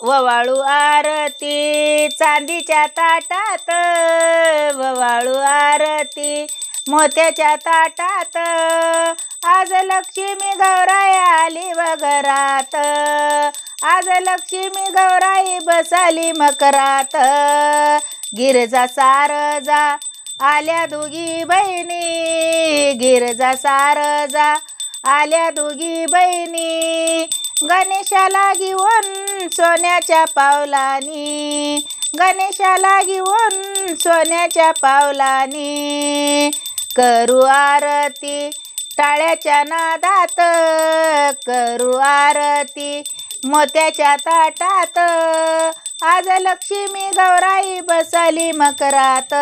ववाळू आरती चांदीच्या ताटात, ववाळू आरती मोत्याच्या ताटात, आज लक्ष्मी गौराई आली व घरात, आज लक्ष्मी गौराई बसाली मकरात. गिरजा सारजा आल्या दोघी बहिणी, गिरजा सारजा आल्या दोघी बहिणी, गणेशाला घेऊन सोन्याच्या पावलानी, गणेशाला घेऊन सोन्याच्या पावलानी. करू आरती टाळ्याच्या नादात, करू आरती मोत्याच्या ताटात, आज लक्ष्मी गौराई बसाली मकरात.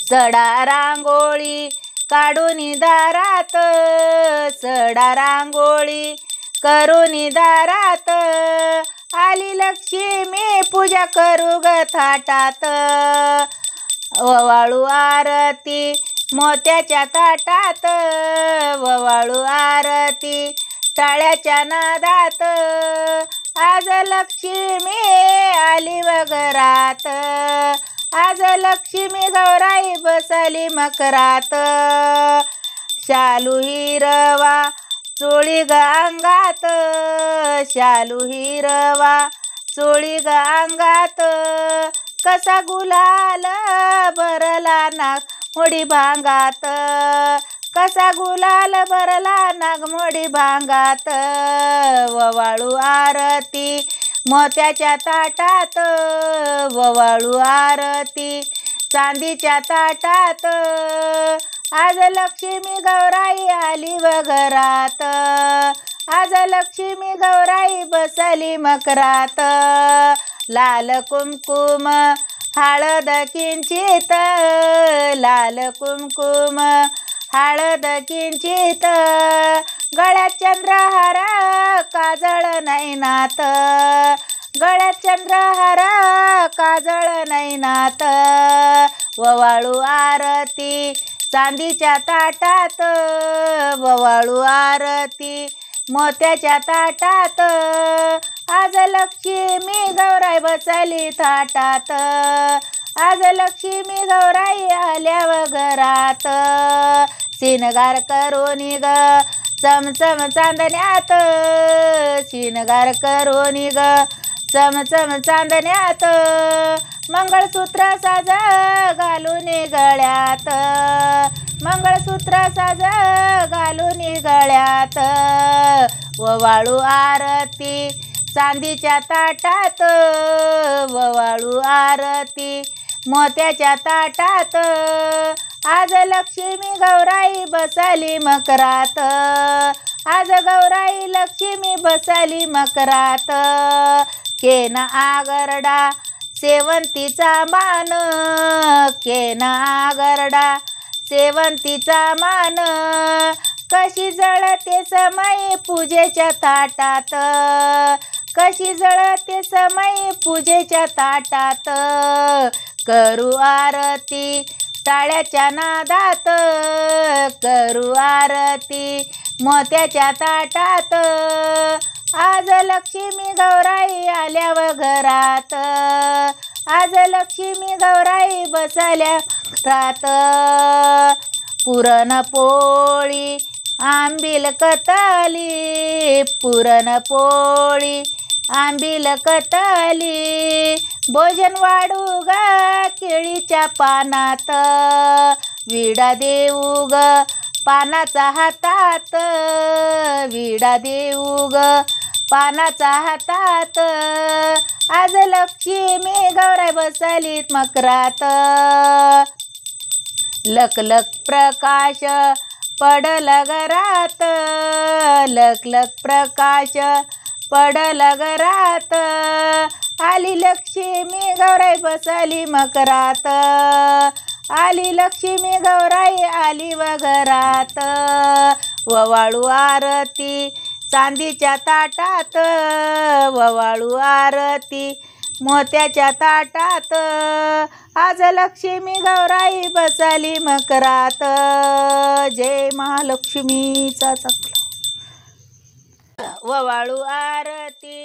सडा रांगोळी काढून दारात, सडा रांगोळी करून दारात, आली लक्ष्मी पूजा करू ग थाटात. ववाळू आरती मोत्याच्या ताटात, ववाळू आरती टाळ्याच्या नादात, आज लक्ष्मी आली व घरात, आज लक्ष्मी गौराई बसली मकरात. शालू हिरवा चोळी ग अंगात, शालू हिरवा चोळी ग अंगात, कसा गुलाल भरला नागमोडी भांगात, कसा गुलाल भरला नागमोडी भांगात. ववाळू आरती मोत्याच्या ताटात, ववाळू आरती चांदीच्या ताटात, आज लक्ष्मी गौराई आली व घरात, आज लक्ष्मी गौराई बसली मकरात. लाल कुमकुम हळद किंचित, लाल कुमकुम हळद किंचित, गळ्यात चंद्रहार काजळ नयनात, गळ्यात चंद्रहार काजळ नयनात. ववाळू आरती चांदीच्या ताटात, ववाळू आरती मोत्याच्या ताटात, आज लक्ष्मी गौराई बसली थाटात, आज लक्ष्मी गौराई आल्या व घरात. शिनगार करून ग चमचम चांदण्यात, शिनगार करून ग चमचम चांदण्यात, मंगळसूत्र साज घालून गळ्यात, मंगळसूत्र साज घालून गळ्यात. ववाळू आरती चांदीच्या ताटात, ववाळू आरती मोत्याच्या ताटात, आज लक्ष्मी गौराई बसली मकरात, आज गौराई लक्ष्मी बसली मकरात. केन आगरडा सेवंतीचा मान, केन आगरडा सेवंतीचा मान, कशी जळते समय पूजेच्या ताटात, कशी जळते समय पूजेच्या ताटात. करू आरती टाळ्याच्या नादात, करू आरती मोत्याच्या ताटात, आज लक्ष्मी गौराई आल्या व घरात, आज लक्ष्मी गौराई बसल्या घरात. पुरणपोळी आंबील कताली, पुरणपोळी आंबील कताली, भोजन वाढू ग केळीच्या पानात, विडा देऊ ग पानाचा हातात, विडा देऊ ग पानाचा हातात, आज लक्ष्मी गौराई बसली मकरात. लक लक प्रकाश पडल घरात, लक लक प्रकाश पडल घरात, आली लक्ष्मी गौराई बसली मकरात, आली लक्ष्मी गौराई आली व घरात. ववाळू आरती चांदीच्या ताटात, ववाळू आरती मोत्याच्या ताटात, आज लक्ष्मी गौराई बसली मकरात. जय महालक्ष्मीचा चकला. ववाळू आरती